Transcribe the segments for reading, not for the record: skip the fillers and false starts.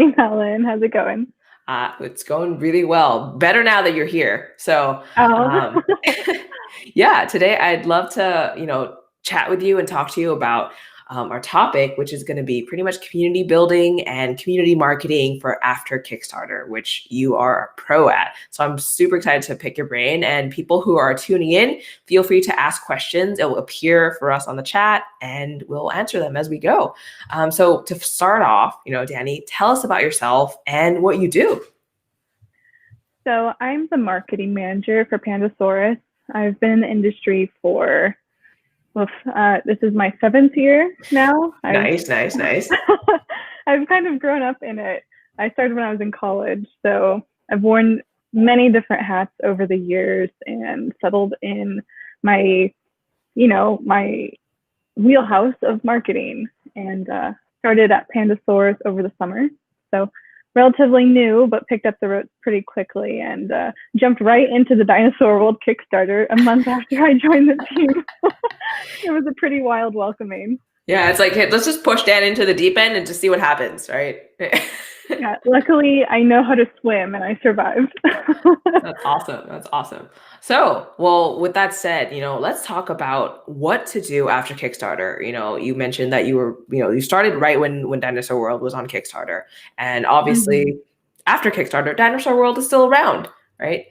Hey, Helen, how's it going? It's going really well. Better now that you're here. So, Oh, um, yeah, today I'd love to, chat with you and talk to you about our topic, which is going to be pretty much community building and community marketing for after Kickstarter, which you are a pro at. So I'm super excited to pick your brain. And people who are tuning in, feel free to ask questions. It will appear for us on the chat, and we'll answer them as we go. So to start off, Danny, tell us about yourself and what you do. so I'm the marketing manager for Pandasaurus. I've been in the industry for, this is my seventh year now. Nice, nice, nice. I've kind of grown up in it. I started when I was in college, so I've worn many different hats over the years and settled in my, my wheelhouse of marketing and started at Pandasaurus over the summer. So relatively new, but picked up the ropes pretty quickly and jumped right into the Dinosaur World Kickstarter a month after I joined the team. It was a pretty wild welcoming. Yeah, it's like, hey, let's just push Dan into the deep end and just see what happens, right? Yeah, luckily I know how to swim and I survived. That's awesome. That's awesome. So, well, with that said, let's talk about what to do after Kickstarter. You mentioned that you started right when Dinosaur World was on Kickstarter, and Mhm. obviously, after Kickstarter, Dinosaur World is still around, right?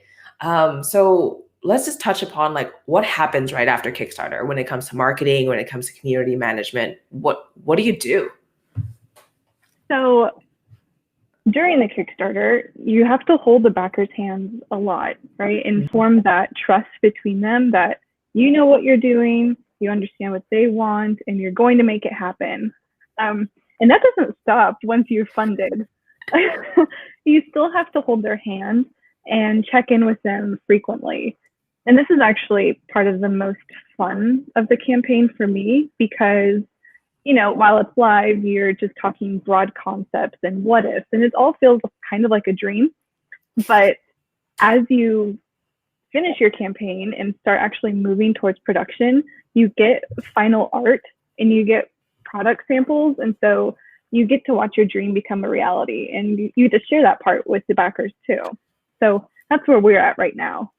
So let's just touch upon like what happens right after Kickstarter when it comes to marketing, when it comes to community management. What do you do? So during the Kickstarter, you have to hold the backers' hands a lot, right? And Mhm. form that trust between them that you know what you're doing, you understand what they want, and you're going to make it happen. And that doesn't stop once you're funded. You still have to hold their hand and check in with them frequently. And this is actually part of the most fun of the campaign for me because while it's live, you're just talking broad concepts and what ifs, and it all feels kind of like a dream. But as you finish your campaign and start actually moving towards production, you get final art and you get product samples. And so you get to watch your dream become a reality and you get to share that part with the backers too. So that's where we're at right now.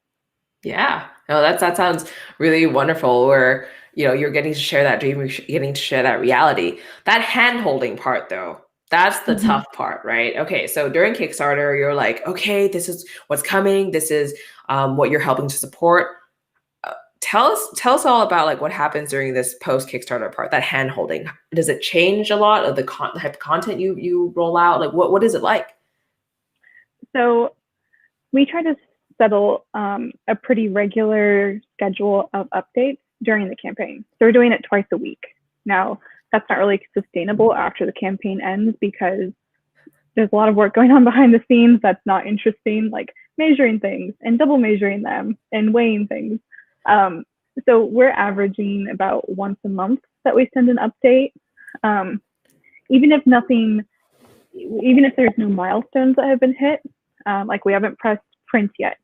Yeah, no, that sounds really wonderful. Where you're getting to share that dream, you're getting to share that reality. That hand holding part, though, that's the Mm-hmm. tough part, right? Okay, so during Kickstarter, you're like, okay, this is what's coming. This is what you're helping to support. Tell us all about like what happens during this post Kickstarter part. That hand holding, does it change a lot of the type of content you roll out? Like what is it like? So we try to settle a pretty regular schedule of updates during the campaign. So we're doing it twice a week. Now, that's not really sustainable after the campaign ends because there's a lot of work going on behind the scenes that's not interesting, like measuring things and double measuring them and weighing things. Um, so we're averaging about once a month that we send an update. Um, even if nothing, even if there's no milestones that have been hit, like we haven't pressed print yet.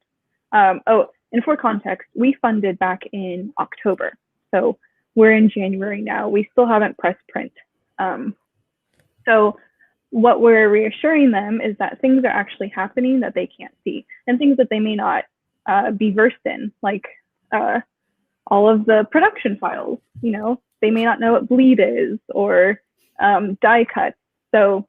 And for context, we funded back in October. So we're in January now. We still haven't pressed print. Um, so what we're reassuring them is that things are actually happening that they can't see and things that they may not be versed in, like uh, all of the production files. They may not know what bleed is or die cuts. So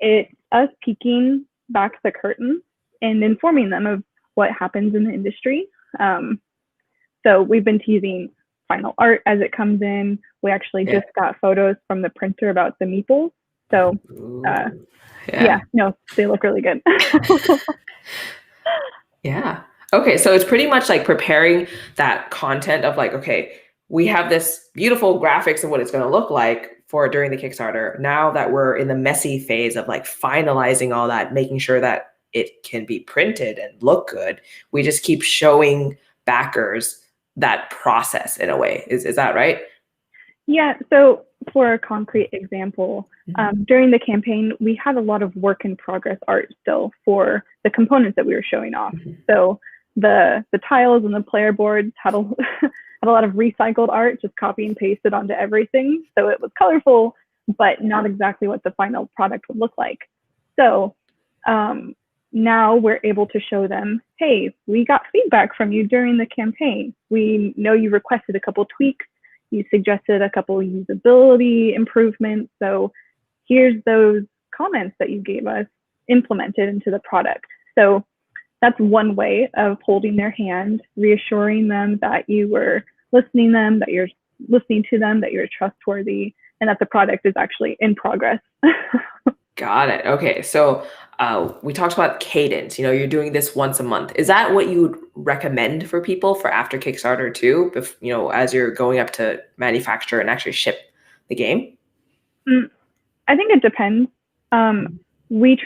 it's us peeking back the curtain and informing them of what happens in the industry. Um, so we've been teasing final art as it comes in. We actually Yeah. just got photos from the printer about the meeples. So uh, Ooh, yeah. yeah, no, they look really good. Yeah. Okay, so it's pretty much like preparing that content of like, okay, we have this beautiful graphics of what it's going to look like for during the Kickstarter. Now that we're in the messy phase of like finalizing all that, making sure that it can be printed and look good, we just keep showing backers that process in a way. Is that right? Yeah, so for a concrete example, Mhm. during the campaign, we had a lot of work in progress art still for the components that we were showing off. Mhm. So the tiles and the player boards had a had a lot of recycled art, just copy and pasted onto everything. So it was colorful, but not exactly what the final product would look like. So now we're able to show them, hey, we got feedback from you during the campaign. We know you requested a couple tweaks. You suggested a couple usability improvements. So here's those comments that you gave us implemented into the product. So that's one way of holding their hand, reassuring them that you were listening to them, that you're listening to them, that you're trustworthy, and that the product is actually in progress. Got it. Okay. So we talked about cadence. You're doing this once a month. Is that what you would recommend for people for after Kickstarter too? As you're going up to manufacture and actually ship the game? I think it depends. We've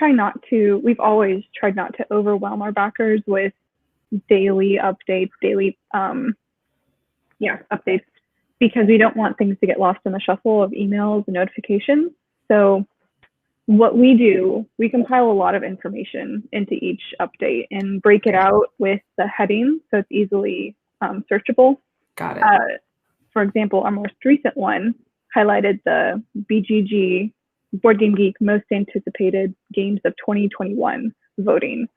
always tried not to overwhelm our backers with daily updates, updates, because we don't want things to get lost in the shuffle of emails and notifications. So what we do, we compile a lot of information into each update and break it out with the heading so it's easily searchable. Got it. For example, our most recent one highlighted the BGG, Board Game Geek, most anticipated games of 2021 voting.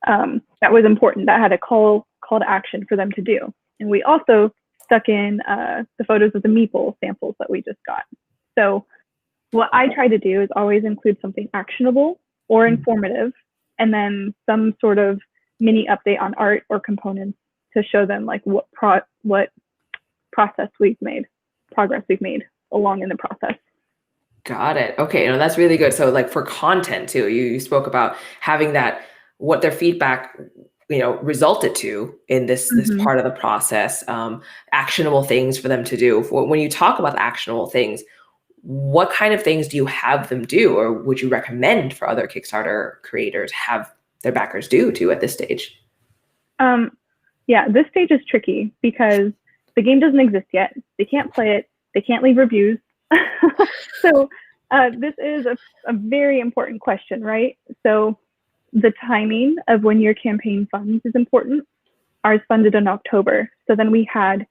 That was important. That had a call to action for them to do. And we also stuck in the photos of the meeple samples that we just got. So what I try to do is always include something actionable or informative, and then some sort of mini update on art or components to show them like what progress we've made along in the process. Got it. Okay. That's really good. So like for content too, you spoke about having that, what their feedback, resulted to in this part of the process, actionable things for them to do. When you talk about actionable things, what kind of things do you have them do, or would you recommend for other Kickstarter creators have their backers do too at this stage? This stage is tricky because the game doesn't exist yet. They can't play it. They can't leave reviews. So this is a very important question, right? So the timing of when your campaign funds is important. Ours funded in October. So then we had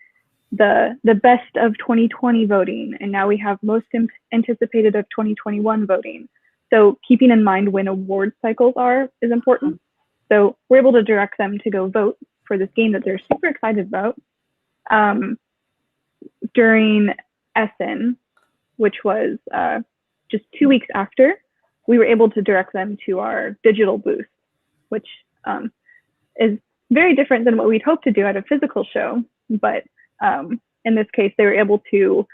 the best of 2020 voting, and now we have most anticipated of 2021 voting. So keeping in mind when award cycles is important. So we're able to direct them to go vote for this game that they're super excited about. During Essen, which was just 2 weeks after, we were able to direct them to our digital booth, which is very different than what we'd hoped to do at a physical show. But in this case, they were able to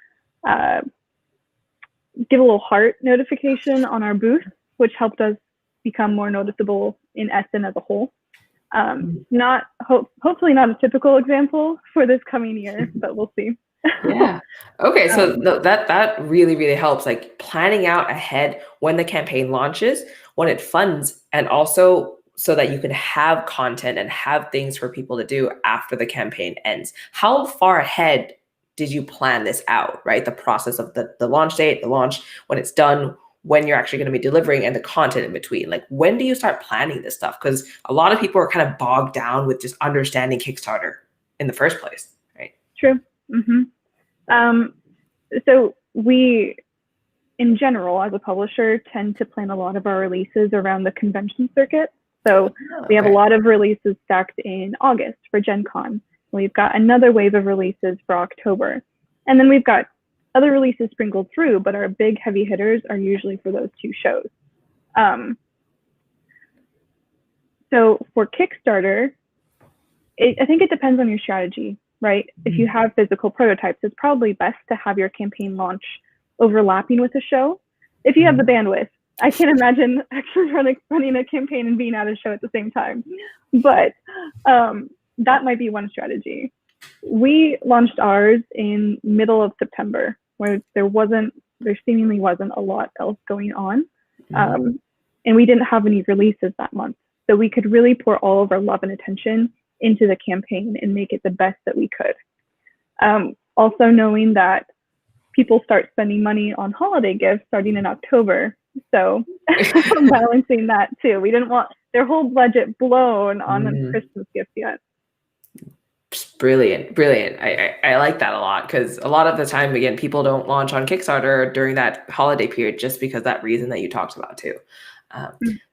give a little heart notification on our booth, which helped us become more noticeable in Essen as a whole. Hopefully not a typical example for this coming year, but we'll see. Yeah. Okay. So that really, really helps, like planning out ahead when the campaign launches, when it funds, and also so that you can have content and have things for people to do after the campaign ends. How far ahead did you plan this out, right? The process of the launch date, the launch, when it's done, when you're actually going to be delivering, and the content in between. Like, when do you start planning this stuff? Because a lot of people are kind of bogged down with just understanding Kickstarter in the first place, right? True. So we, in general, as a publisher, tend to plan a lot of our releases around the convention circuit. So we have a lot of releases stacked in August for Gen Con. We've got another wave of releases for October. And then we've got other releases sprinkled through, but our big heavy hitters are usually for those two shows. So for Kickstarter, I think it depends on your strategy, right? If you have physical prototypes, it's probably best to have your campaign launch overlapping with the show. If you have the bandwidth, I can't imagine actually running a campaign and being at a show at the same time. But that might be one strategy. We launched ours in middle of September, where there seemingly wasn't a lot else going on. And we didn't have any releases that month. So we could really pour all of our love and attention into the campaign and make it the best that we could. Also knowing that people start spending money on holiday gifts starting in October. So balancing that too. We didn't want their whole budget blown on the Christmas gifts yet. Brilliant. I like that a lot, because a lot of the time, again, people don't launch on Kickstarter during that holiday period just because that reason that you talked about too.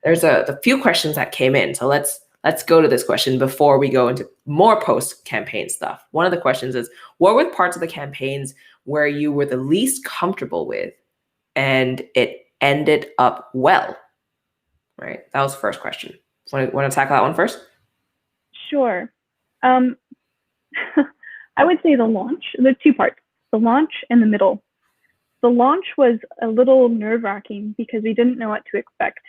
There's a few questions that came in. So let's go to this question before we go into more post-campaign stuff. One of the questions is, what were the parts of the campaigns where you were the least comfortable with and it ended up well? Right? That was the first question. Want to tackle that one first? Sure. I would say the launch. There's two parts, the launch and the middle. The launch was a little nerve-wracking because we didn't know what to expect.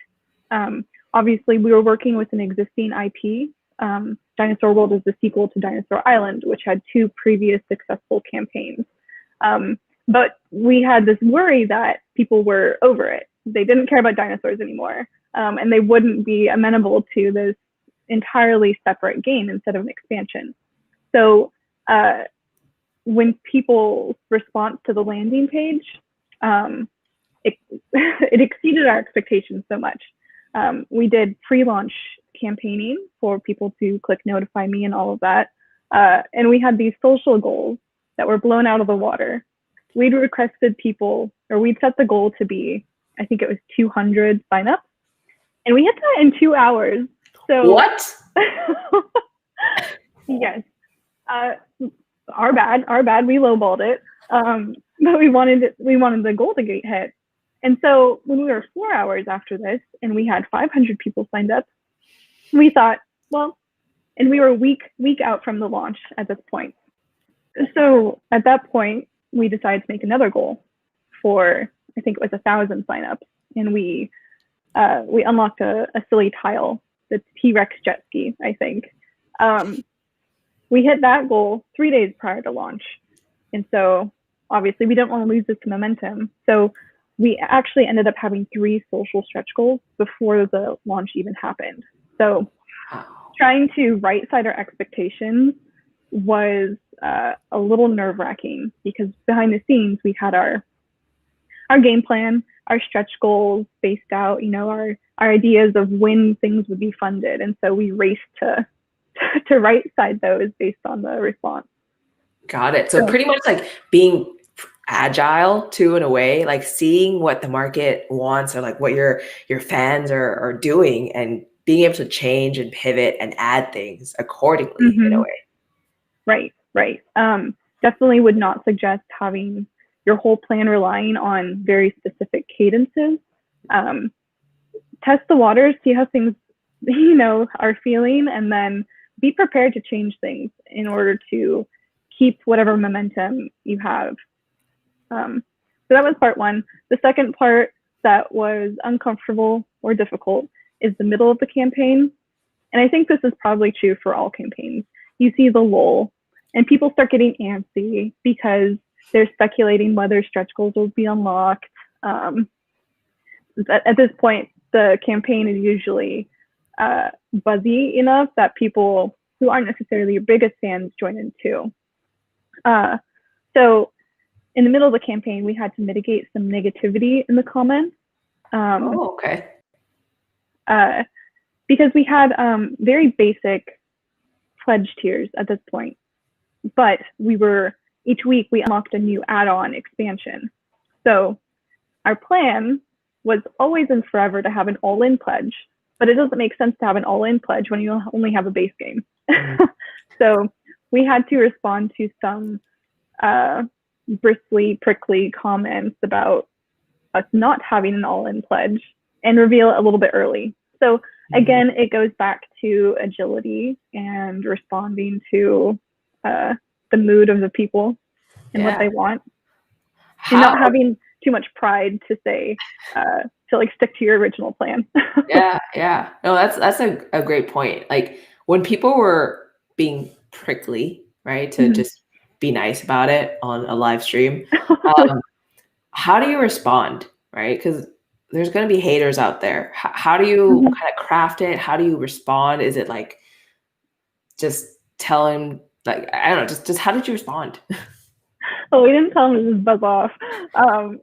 Obviously, we were working with an existing IP. Dinosaur World is the sequel to Dinosaur Island, which had 2 previous successful campaigns. But we had this worry that people were over it. They didn't care about dinosaurs anymore, and they wouldn't be amenable to this entirely separate game instead of an expansion. So when people's response to the landing page, it exceeded our expectations so much. We did pre-launch campaigning for people to click notify me and all of that. And we had these social goals that were blown out of the water. We'd requested people, or we'd set the goal to be, I think it was 200 signups. And we hit that in 2 hours. So what? Yes. Our bad. We lowballed it. But we wanted the goal to get hit. And so when we were 4 hours after this and we had 500 people signed up, we thought, well, and we were a week out from the launch at this point. So at that point, we decided to make another goal for, I think it was 1,000 signups. And we unlocked a silly tile, the T-Rex jet ski, I think. We hit that goal 3 days prior to launch. And so obviously we didn't want to lose this momentum. So we actually ended up having 3 social stretch goals before the launch even happened. So trying to right-side our expectations was a little nerve-wracking because behind the scenes we had our game plan, our stretch goals spaced out, our ideas of when things would be funded. And so we raced to right-side those based on the response. Got it. So pretty much like being agile too, in a way, like seeing what the market wants or like what your fans are doing and being able to change and pivot and add things accordingly in a way. Right. Definitely would not suggest having your whole plan relying on very specific cadences. Test the waters, see how things, are feeling, and then be prepared to change things in order to keep whatever momentum you have. So that was part one. The second part that was uncomfortable or difficult is the middle of the campaign. And I think this is probably true for all campaigns. You see the lull and people start getting antsy because they're speculating whether stretch goals will be unlocked. At this point, the campaign is usually buzzy enough that people who aren't necessarily your biggest fans join in too. So in the middle of the campaign, we had to mitigate some negativity in the comments. Okay. Because we had very basic pledge tiers at this point, but each week we unlocked a new add-on expansion. So our plan was always and forever to have an all-in pledge, but it doesn't make sense to have an all-in pledge when you only have a base game. So we had to respond to some bristly, prickly comments about us not having an all-in pledge and reveal it a little bit early. So again, it goes back to agility and responding to the mood of the people and what they want. And not having too much pride to say, to like stick to your original plan. Yeah. No, that's a great point. Like when people were being prickly, right, to just be nice about it on a live stream, how do you respond, right? Because there's going to be haters out there. How do you kind of craft it? How do you respond? Is it like just tell him, like, I don't know, just how did you respond? Oh, we didn't tell him to just buzz off. So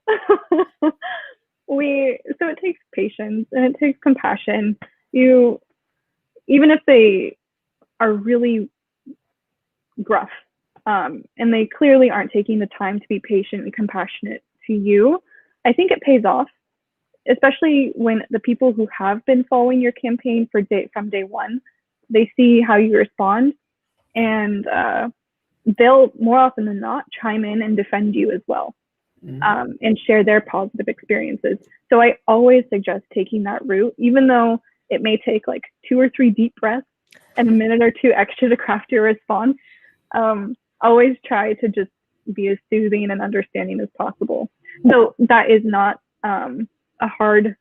it takes patience and it takes compassion. Even if they are really gruff, and they clearly aren't taking the time to be patient and compassionate to you, I think it pays off. especially when the people who have been following your campaign from day one, they see how you respond, and they'll more often than not chime in and defend you as well, and share their positive experiences. So I always suggest taking that route, even though it may take like 2 or 3 deep breaths and a minute or 2 extra to craft your response. Always try to just be as soothing and understanding as possible. So that is not a hard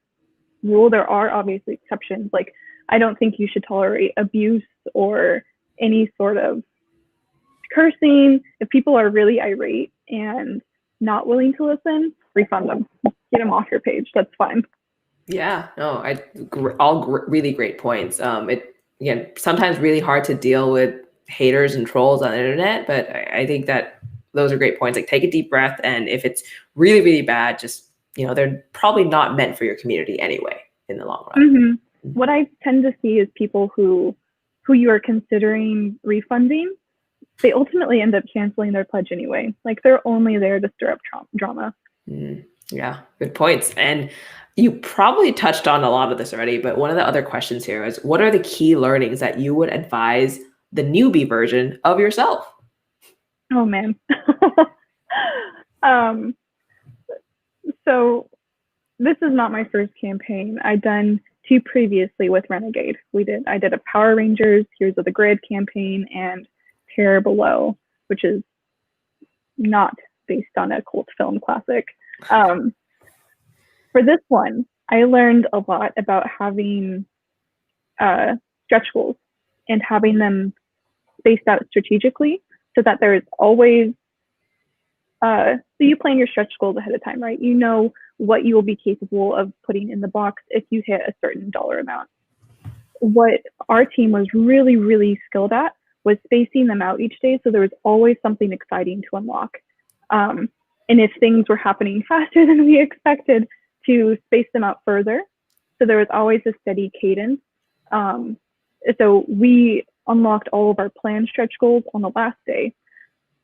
rule. There are obviously exceptions. Like, I don't think you should tolerate abuse or any sort of cursing. If people are really irate and not willing to listen, refund them. Get them off your page. That's fine. Yeah, no, really great points. It, again, sometimes really hard to deal with haters and trolls on the internet, but I think that those are great points. Like, take a deep breath, and if it's really, really bad, just, they're probably not meant for your community anyway in the long run. Mm-hmm. What I tend to see is people who you are considering refunding, they ultimately end up canceling their pledge anyway. Like, they're only there to stir up drama. Yeah, good points. And you probably touched on a lot of this already, but one of the other questions here is, what are the key learnings that you would advise the newbie version of yourself? Oh, man. So this is not my first campaign. I'd done 2 previously with Renegade. I did a Power Rangers Heroes of the Grid campaign and Terror Below, which is not based on a cult film classic. For this one, I learned a lot about having stretch goals and having them spaced out strategically, so that there is always, so you plan your stretch goals ahead of time, right? You know what you will be capable of putting in the box if you hit a certain dollar amount. What our team was really, really skilled at was spacing them out each day, so there was always something exciting to unlock. And if things were happening faster than we expected, to space them out further. So there was always a steady cadence. So we unlocked all of our planned stretch goals on the last day,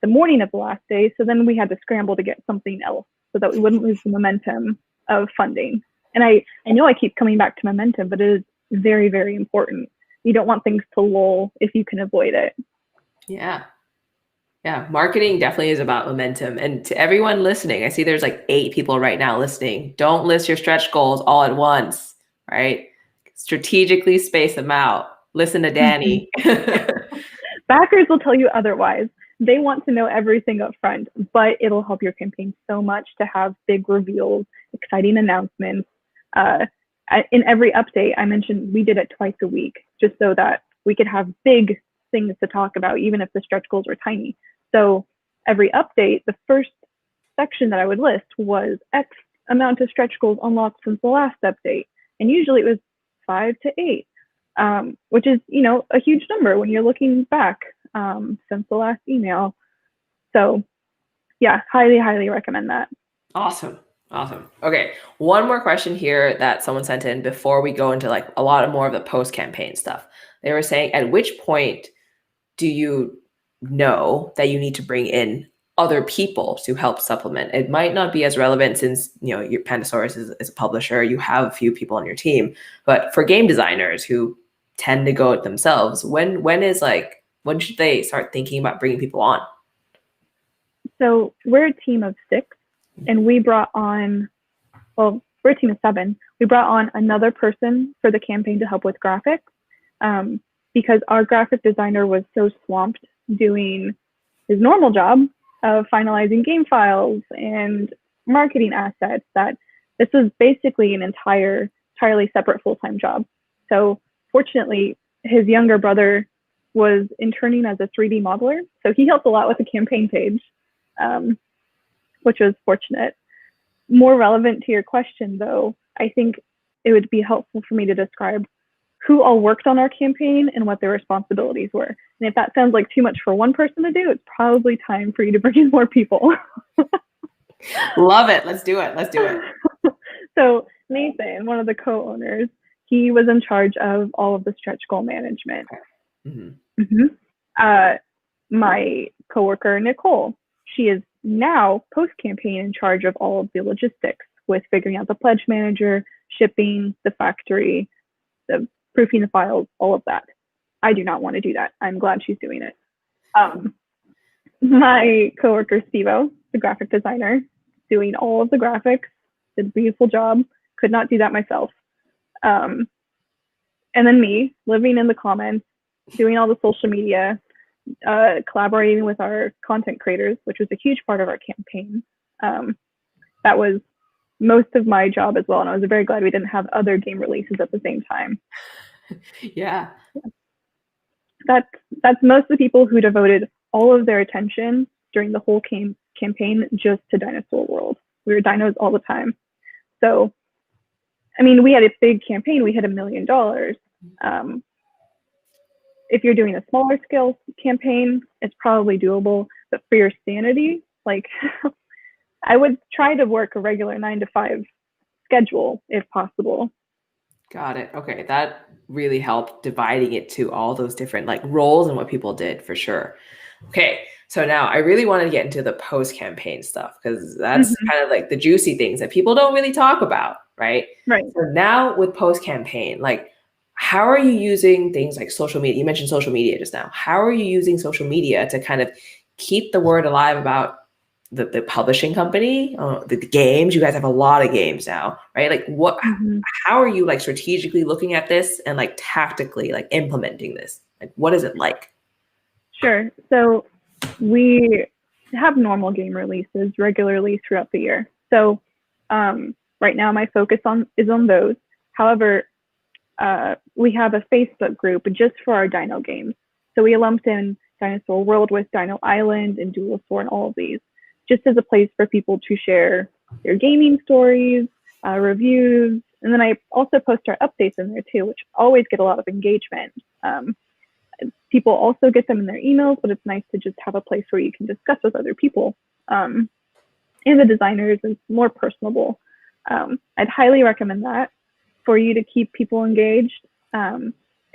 the morning of the last day. So then we had to scramble to get something else so that we wouldn't lose the momentum of funding. And I know I keep coming back to momentum, but it is very, very important. You don't want things to lull if you can avoid it. Yeah, marketing definitely is about momentum. And to everyone listening, I see there's like 8 people right now listening. Don't list your stretch goals all at once, right? Strategically space them out. Listen to Danni. Backers will tell you otherwise. They want to know everything up front, but it'll help your campaign so much to have big reveals, exciting announcements. In every update, I mentioned we did it twice a week, just so that we could have big things to talk about, even if the stretch goals were tiny. So every update, the first section that I would list was X amount of stretch goals unlocked since the last update. And usually it was 5 to 8, which is, a huge number when you're looking back since the last email. So yeah, highly, highly recommend that. Awesome. Okay, one more question here that someone sent in before we go into like a lot more of the post-campaign stuff. They were saying, at which point do you know that you need to bring in other people to help supplement? It might not be as relevant since, your Pandasaurus is a publisher, you have a few people on your team, but for game designers who tend to go it themselves, when should they start thinking about bringing people on? So we're a team of 6, and we brought on, we're a team of 7. We brought on another person for the campaign to help with graphics, because our graphic designer was so swamped doing his normal job of finalizing game files and marketing assets that this was basically an entirely separate full-time job. So fortunately, his younger brother was interning as a 3D modeler, so he helped a lot with the campaign page, which was fortunate. More relevant to your question, though, I think it would be helpful for me to describe who all worked on our campaign and what their responsibilities were. And if that sounds like too much for one person to do, it's probably time for you to bring in more people. Love it. Let's do it. So Nathan, one of the co-owners, he was in charge of all of the stretch goal management. My coworker, Nicole, she is now post-campaign in charge of all of the logistics, with figuring out the pledge manager, shipping, the factory, the proofing the files, all of that. I do not want to do that. I'm glad she's doing it. My coworker, Stevo, the graphic designer, doing all of the graphics, did a beautiful job. Could not do that myself. And then me, living in the comments, doing all the social media, collaborating with our content creators, which was a huge part of our campaign. That was most of my job as well. And I was very glad we didn't have other game releases at the same time. Yeah. That's most of the people who devoted all of their attention during the whole campaign just to Dinosaur World. We were dinos all the time. So, I mean, we had a big campaign. We hit $1 million. If you're doing a smaller scale campaign, it's probably doable. But for your sanity, like, I would try to work a regular 9-to-5 schedule if possible. Got it. Okay, that really helped dividing it to all those different like roles and what people did for sure. Okay, so now I really want to get into the post-campaign stuff because that's kind of like the juicy things that people don't really talk about, right? Right. So now with post-campaign, like how are you using things like social media? You mentioned social media just now. How are you using social media to kind of keep the word alive about the publishing company, the games? You guys have a lot of games now, right? Like how are you like strategically looking at this and like tactically like implementing this? Like what is it like? Sure. So we have normal game releases regularly throughout the year. So right now my focus is on those. However, we have a Facebook group just for our dino games. So we lumped in Dinosaur World with Dino Island and Duelosaur and all of these, just as a place for people to share their gaming stories, reviews, and then I also post our updates in there too, which always get a lot of engagement. People also get them in their emails, but it's nice to just have a place where you can discuss with other people. And the designers is more personable. I'd highly recommend that for you to keep people engaged,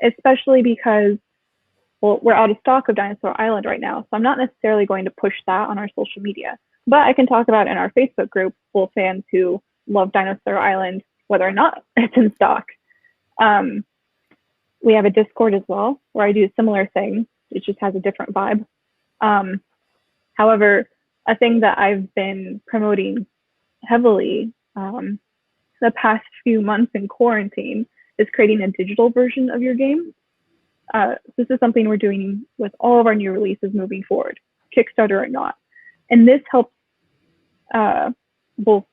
especially because, well, we're out of stock of Dinosaur Island right now, so I'm not necessarily going to push that on our social media, but I can talk about in our Facebook group full fans who love Dinosaur Island, whether or not it's in stock. We have a Discord as well, where I do similar things. It just has a different vibe. However, a thing that I've been promoting heavily the past few months in quarantine is creating a digital version of your game. This is something we're doing with all of our new releases moving forward, Kickstarter or not. And this helps both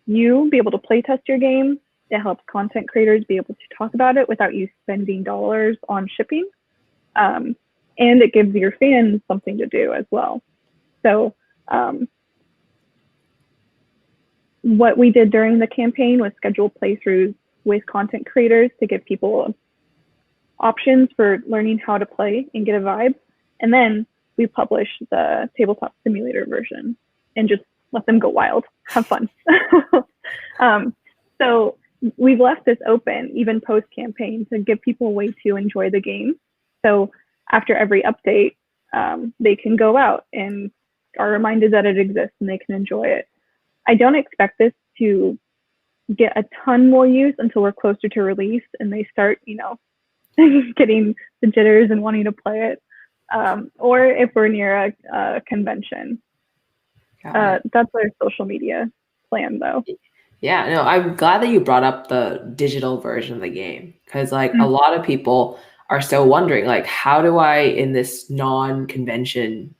you be able to play test your game. It helps content creators be able to talk about it without you spending dollars on shipping. And it gives your fans something to do as well. So what we did during the campaign was schedule playthroughs with content creators to give people options for learning how to play and get a vibe. And then we published the tabletop simulator version and just let them go wild, have fun. So we've left this open even post-campaign to give people a way to enjoy the game. So after every update, they can go out and are reminded that it exists and they can enjoy it. I don't expect this to get a ton more use until we're closer to release and they start, getting the jitters and wanting to play it, or if we're near a convention. That's our social media plan, though. Yeah, no, I'm glad that you brought up the digital version of the game because like a lot of people are still wondering like, how do I in this non-convention,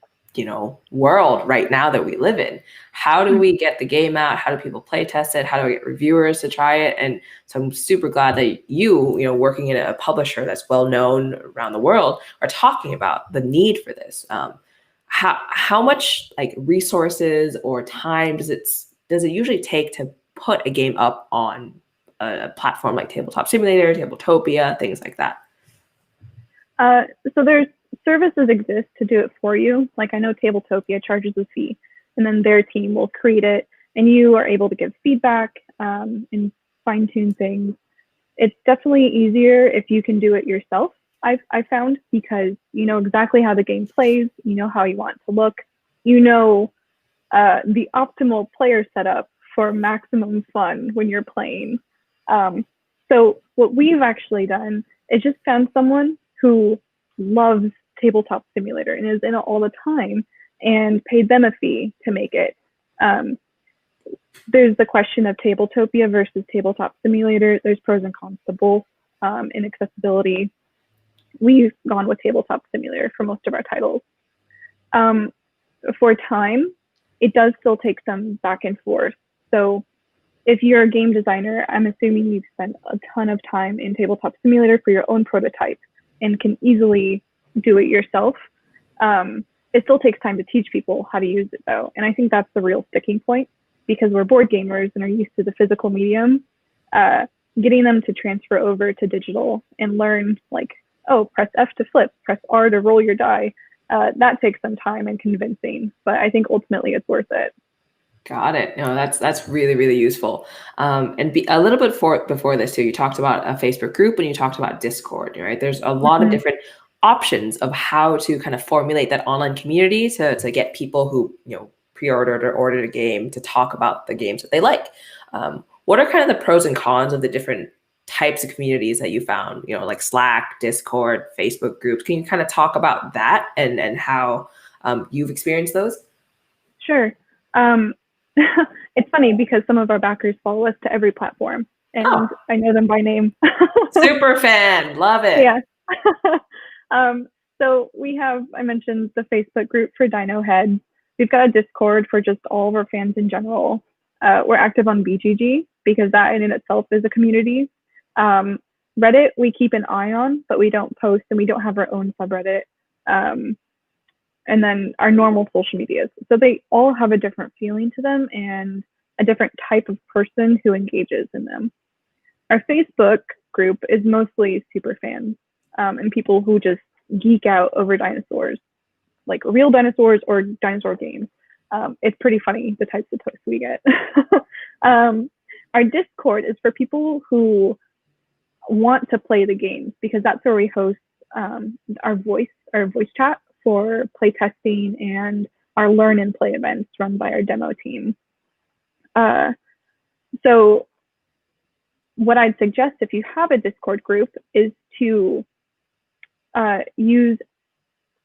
world right now that we live in, how do we get the game out? How do people play test it? How do I get reviewers to try it? And so I'm super glad that you working in a publisher that's well known around the world are talking about the need for this. How much like resources or time does it usually take to put a game up on a platform like Tabletop Simulator, Tabletopia, things like that? So there's services exist to do it for you. Like I know Tabletopia charges a fee, and then their team will create it, and you are able to give feedback and fine-tune things. It's definitely easier if you can do it yourself, I've found, because you know exactly how the game plays, you know how you want it to look, the optimal player setup for maximum fun when you're playing. So what we've actually done is just found someone who loves Tabletop Simulator and is in it all the time and paid them a fee to make it. There's the question of Tabletopia versus Tabletop Simulator. There's pros and cons to both in accessibility. We've gone with Tabletop Simulator for most of our titles. For time, it does still take some back and forth. So if you're a game designer, I'm assuming you've spent a ton of time in Tabletop Simulator for your own prototype and can easily do it yourself. It still takes time to teach people how to use it though. And I think that's the real sticking point, because we're board gamers and are used to the physical medium. Getting them to transfer over to digital and learn, like, oh, press F to flip, press R to roll your die. That takes some time and convincing, but I think ultimately it's worth it. Got it. No, that's really, really useful. And a little bit before this too, you talked about a Facebook group and you talked about Discord, right? There's a lot of different options of how to kind of formulate that online community to get people who, pre-ordered or ordered a game to talk about the games that they like. What are kind of the pros and cons of the different types of communities that you found, like Slack, Discord, Facebook groups? Can you kind of talk about that and how you've experienced those? Sure. It's funny because some of our backers follow us to every platform and I know them by name. Super fan. Love it. Yeah. So we have, I mentioned the Facebook group for Dino Head. We've got a Discord for just all of our fans in general. We're active on BGG because that in itself is a community. Reddit, we keep an eye on, but we don't post and we don't have our own subreddit. And then our normal social medias. So they all have a different feeling to them and a different type of person who engages in them. Our Facebook group is mostly super fans and people who just geek out over dinosaurs, like real dinosaurs or dinosaur games. It's pretty funny, the types of posts we get. Our Discord is for people who want to play the games because that's where we host our voice chat for playtesting and our learn and play events run by our demo team. So what I'd suggest if you have a Discord group is to use,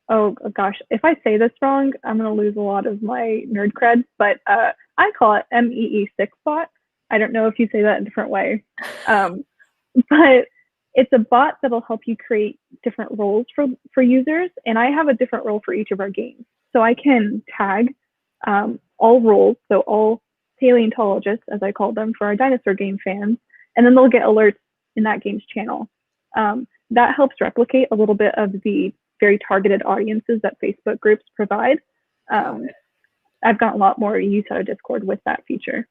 oh gosh, if I say this wrong, I'm gonna lose a lot of my nerd cred, but I call it MEE6bot. I don't know if you say that a different way, but it's a bot that'll help you create different roles for users. And I have a different role for each of our games. So I can tag all roles, so all paleontologists, as I call them, for our dinosaur game fans, and then they'll get alerts in that game's channel. That helps replicate a little bit of the very targeted audiences that Facebook groups provide. I've gotten a lot more use out of Discord with that feature.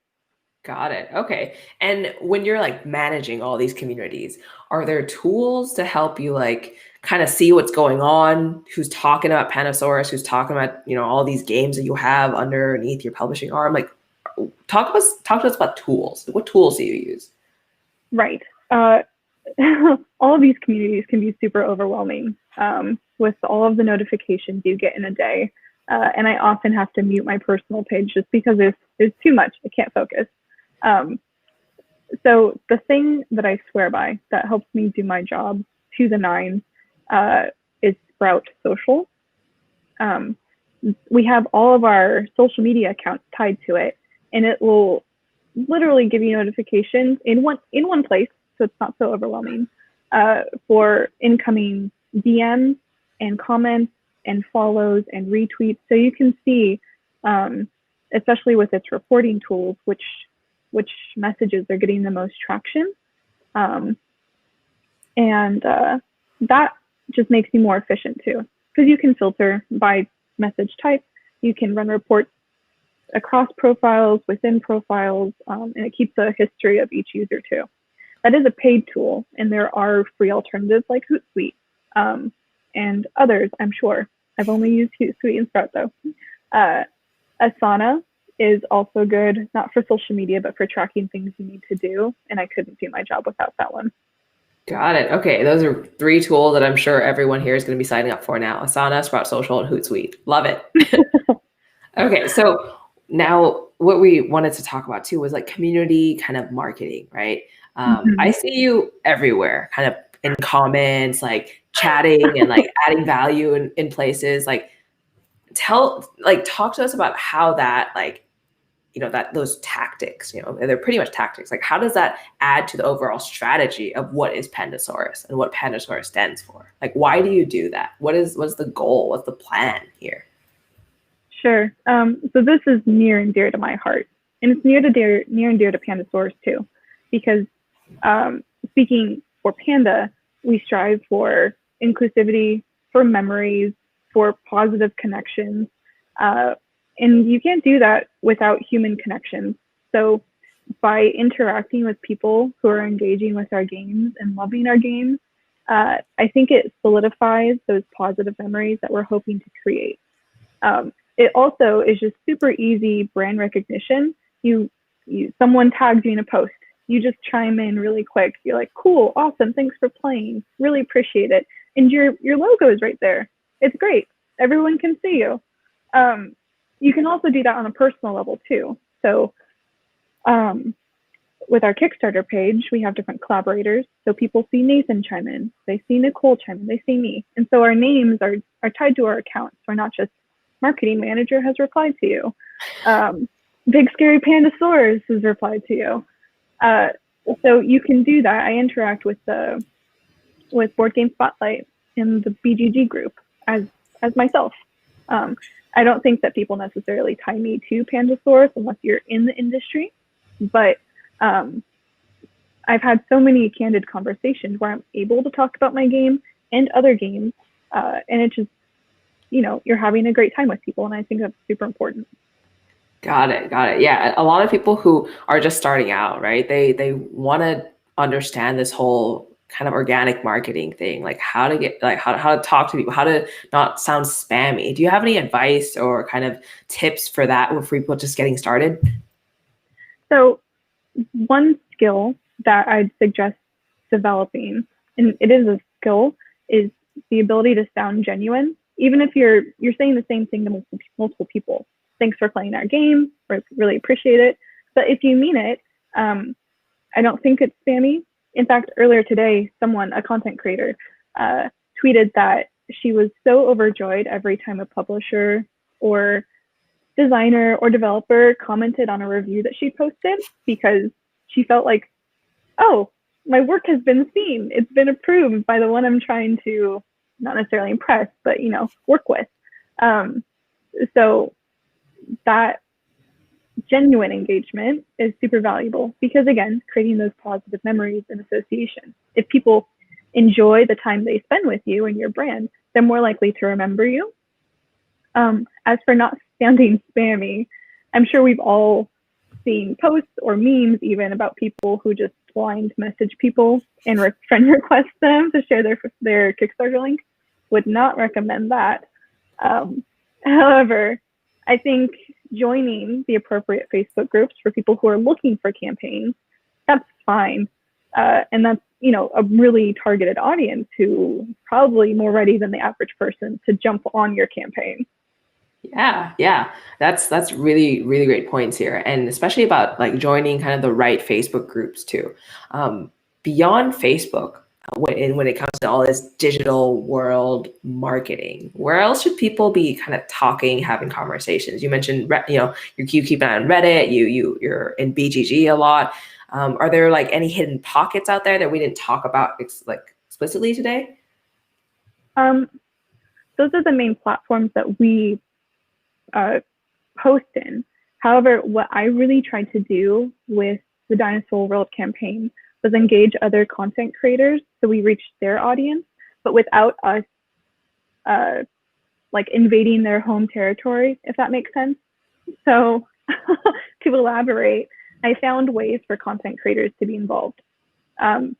Got it. Okay. And when you're like managing all these communities, are there tools to help you like kind of see what's going on? Who's talking about Panosaurus? Who's talking about, all these games that you have underneath your publishing arm? Like talk to us about tools. What tools do you use? Right. All of these communities can be super overwhelming with all of the notifications you get in a day. And I often have to mute my personal page just because there's too much. I can't focus. So the thing that I swear by that helps me do my job to the nines is Sprout Social. We have all of our social media accounts tied to it, and it will literally give you notifications in one place, so it's not so overwhelming, for incoming DMs and comments and follows and retweets. So you can see, especially with its reporting tools, which messages are getting the most traction. And that just makes you more efficient too, because you can filter by message type. You can run reports across profiles, within profiles, and it keeps a history of each user too. That is a paid tool, and there are free alternatives like Hootsuite and others, I'm sure. I've only used Hootsuite and Sprout though. Asana is also good, not for social media, but for tracking things you need to do. And I couldn't do my job without that one. Got it. Okay. Those are 3 tools that I'm sure everyone here is going to be signing up for now. Asana, Sprout Social, and Hootsuite. Love it. Okay. So now what we wanted to talk about too was like community kind of marketing, right? I see you everywhere, kind of in comments, like chatting and like adding value in places. Like talk to us about how that that those tactics, they're pretty much tactics. Like how does that add to the overall strategy of what is Pandasaurus and what Pandasaurus stands for? Like why do you do that? What's the goal? What's the plan here? Sure. So this is near and dear to my heart, and it's near and dear to Pandasaurus too, because speaking for Panda, we strive for inclusivity, for memories, for positive connections, and you can't do that without human connections. So by interacting with people who are engaging with our games and loving our games, I think it solidifies those positive memories that we're hoping to create. It also is just super easy brand recognition. Someone tags you in a post, you just chime in really quick. You're like, cool, awesome, thanks for playing, really appreciate it. And your logo is right there. It's great. Everyone can see you. You can also do that on a personal level too. So with our Kickstarter page, we have different collaborators. So people see Nathan chime in, they see Nicole chime in, they see me. And so our names are tied to our accounts. We're not just marketing manager has replied to you. Big Scary Pandasaurus has replied to you. So you can do that. I interact with Board Game Spotlight in the BGG group as myself. I don't think that people necessarily tie me to Pandasaurus unless you're in the industry, but I've had so many candid conversations where I'm able to talk about my game and other games, and it's just, you're having a great time with people, and I think that's super important. Got it. Yeah, a lot of people who are just starting out, right? They want to understand this whole kind of organic marketing thing, like how to talk to people, how to not sound spammy. Do you have any advice or kind of tips for that for people just getting started? So one skill that I'd suggest developing, and it is a skill, is the ability to sound genuine, even if you're saying the same thing to multiple people. Thanks for playing our game. We really appreciate it. But if you mean it, I don't think it's spammy. In fact, earlier today, a content creator, tweeted that she was so overjoyed every time a publisher or designer or developer commented on a review that she posted, because she felt like, oh, my work has been seen. It's been approved by the one I'm trying to not necessarily impress, but work with. So that genuine engagement is super valuable, because again, creating those positive memories and association. If people enjoy the time they spend with you and your brand, they're more likely to remember you. As for not sounding spammy, I'm sure we've all seen posts or memes even about people who just blind message people and friend request them to share their Kickstarter link. Would not recommend that. However, I think joining the appropriate Facebook groups for people who are looking for campaigns, that's fine. And that's, a really targeted audience who probably more ready than the average person to jump on your campaign. Yeah. That's really, really great points here. And especially about like joining kind of the right Facebook groups too. Beyond Facebook, when it comes to all this digital world marketing, where else should people be kind of talking, having conversations? You mentioned, you keep an eye on Reddit, you're in BGG a lot. Are there like any hidden pockets out there that we didn't talk about explicitly today? Those are the main platforms that we post in. However, what I really tried to do with the Dinosaur World campaign was engage other content creators, so we reached their audience, but without us invading their home territory, if that makes sense. So to elaborate, I found ways for content creators to be involved.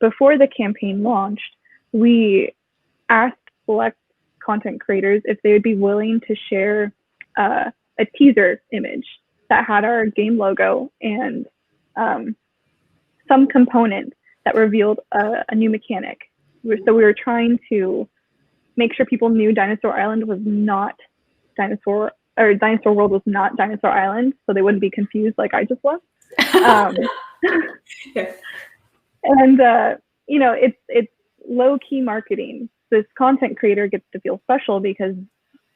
Before the campaign launched, we asked select content creators if they would be willing to share a teaser image that had our game logo and some component that revealed a new mechanic. So we were trying to make sure people knew Dinosaur Island was not Dinosaur or Dinosaur World was not Dinosaur Island, so they wouldn't be confused like I just was. Um, Yeah. and it's low key marketing. This content creator gets to feel special because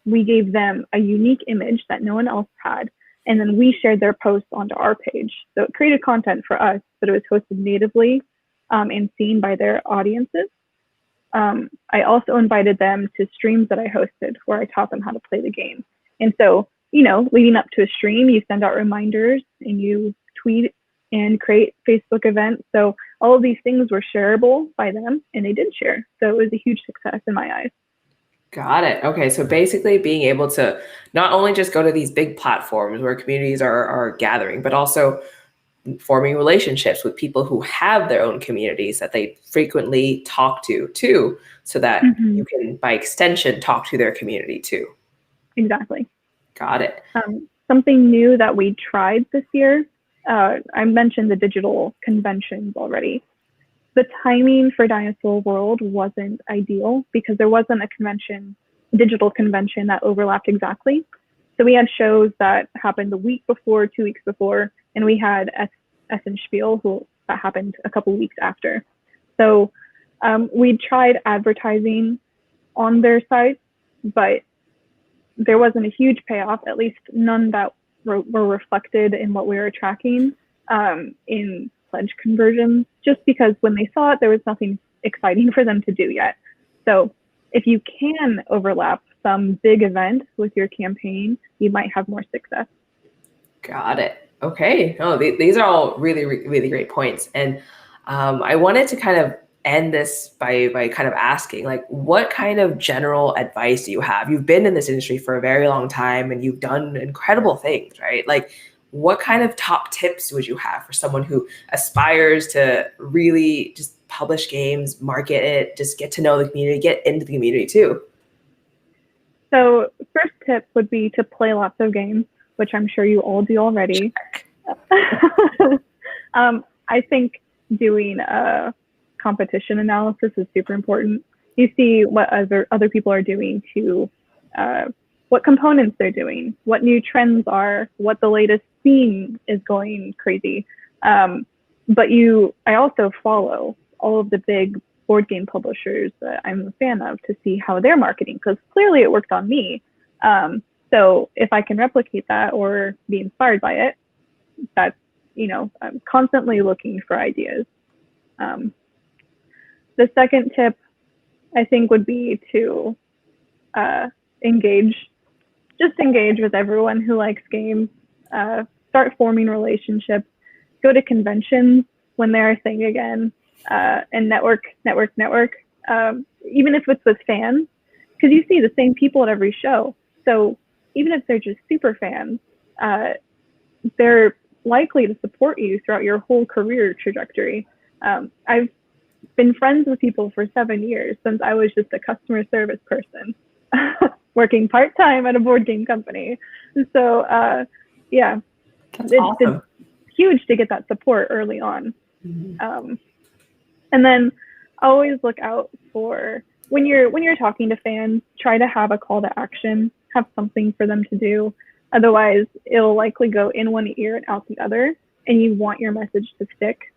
we gave them a unique image that no one else had, and then we shared their posts onto our page. So it created content for us, but it was hosted natively and seen by their audiences. I also invited them to streams that I hosted where I taught them how to play the game. And so, leading up to a stream, you send out reminders and you tweet and create Facebook events. So all of these things were shareable by them, and they did share. So it was a huge success in my eyes. Got it. Okay. So basically being able to not only just go to these big platforms where communities are gathering, but also forming relationships with people who have their own communities that they frequently talk to too, so that you can, by extension, talk to their community too. Exactly. Got it. Something new that we tried this year, I mentioned the digital conventions already. The timing for Dinosaur World wasn't ideal because there wasn't a digital convention that overlapped exactly. So we had shows that happened the week before, 2 weeks before, and we had Essen Spiel that happened a couple weeks after. So we tried advertising on their site, but there wasn't a huge payoff, at least none that were reflected in what we were tracking in pledge conversions, just because when they saw it, there was nothing exciting for them to do yet. So if you can overlap some big event with your campaign, you might have more success. Got it. Okay. Oh, these are all really, really great points. And I wanted to kind of end this by kind of asking, like, what kind of general advice do you have? You've been in this industry for a very long time and you've done incredible things, right? Like, what kind of top tips would you have for someone who aspires to really just publish games, market it, just get to know the community, get into the community too? So first tip would be to play lots of games, which I'm sure you all do already. I think doing a competition analysis is super important. You see what other people are doing to what components they're doing, what new trends are, what the latest theme is going crazy. But I also follow all of the big board game publishers that I'm a fan of to see how they're marketing, because clearly it worked on me. So if I can replicate that or be inspired by it, that's, I'm constantly looking for ideas. The second tip, I think, would be to engage with everyone who likes games, start forming relationships, go to conventions when they're a thing again, and network, even if it's with fans, because you see the same people at every show. So even if they're just super fans, they're likely to support you throughout your whole career trajectory. I've been friends with people for 7 years, since I was just a customer service person working part-time at a board game company. And so, That's awesome. It's huge to get that support early on. And then always look out for, when you're talking to fans, try to have a call to action, have something for them to do. Otherwise, it'll likely go in one ear and out the other, and you want your message to stick.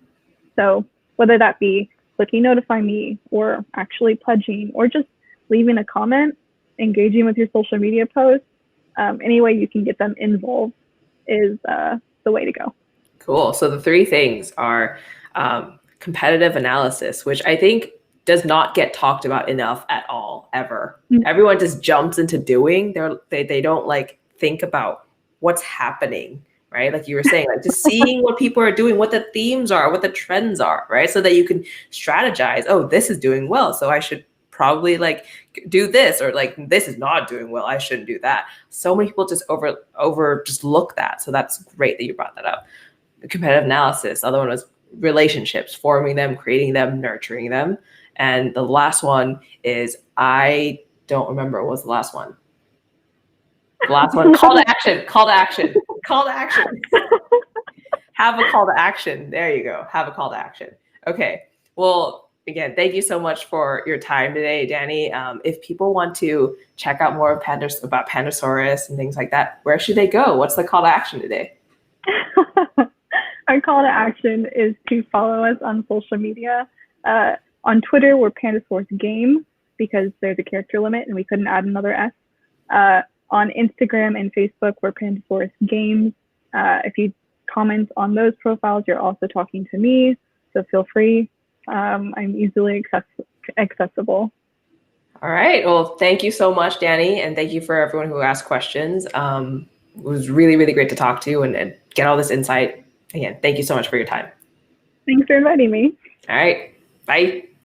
So whether that be clicking notify me, or actually pledging, or just leaving a comment, engaging with your social media posts, any way you can get them involved is the way to go. Cool. So the three things are competitive analysis, which I think does not get talked about enough at all, ever. Everyone just jumps into doing. They don't like think about what's happening, right? Like you were saying, like just seeing what people are doing, what the themes are, what the trends are, right? So that you can strategize, oh, this is doing well, so I should probably like do this, or like this is not doing well, I shouldn't do that. So many people just over just look that. So that's great that you brought that up. The competitive analysis. The other one was relationships, forming them, creating them, nurturing them. And the last one is, I don't remember, what was the last one? The last one, call to action. Have a call to action. There you go. Have a call to action. Okay. Well, Again, thank you so much for your time today, Danni. If people want to check out more of about Pandasaurus and things like that, where should they go? What's the call to action today? Our call to action is to follow us on social media. On Twitter, we're Pandasaurus Game because there's a character limit and we couldn't add another S. On Instagram and Facebook, we're Pandasaurus Games. If you comment on those profiles, you're also talking to me, so feel free. I'm easily accessible. All right. Well, thank you so much, Danni, and thank you for everyone who asked questions. It was really, really great to talk to you and get all this insight. Again, thank you so much for your time. Thanks for inviting me. All right. Bye.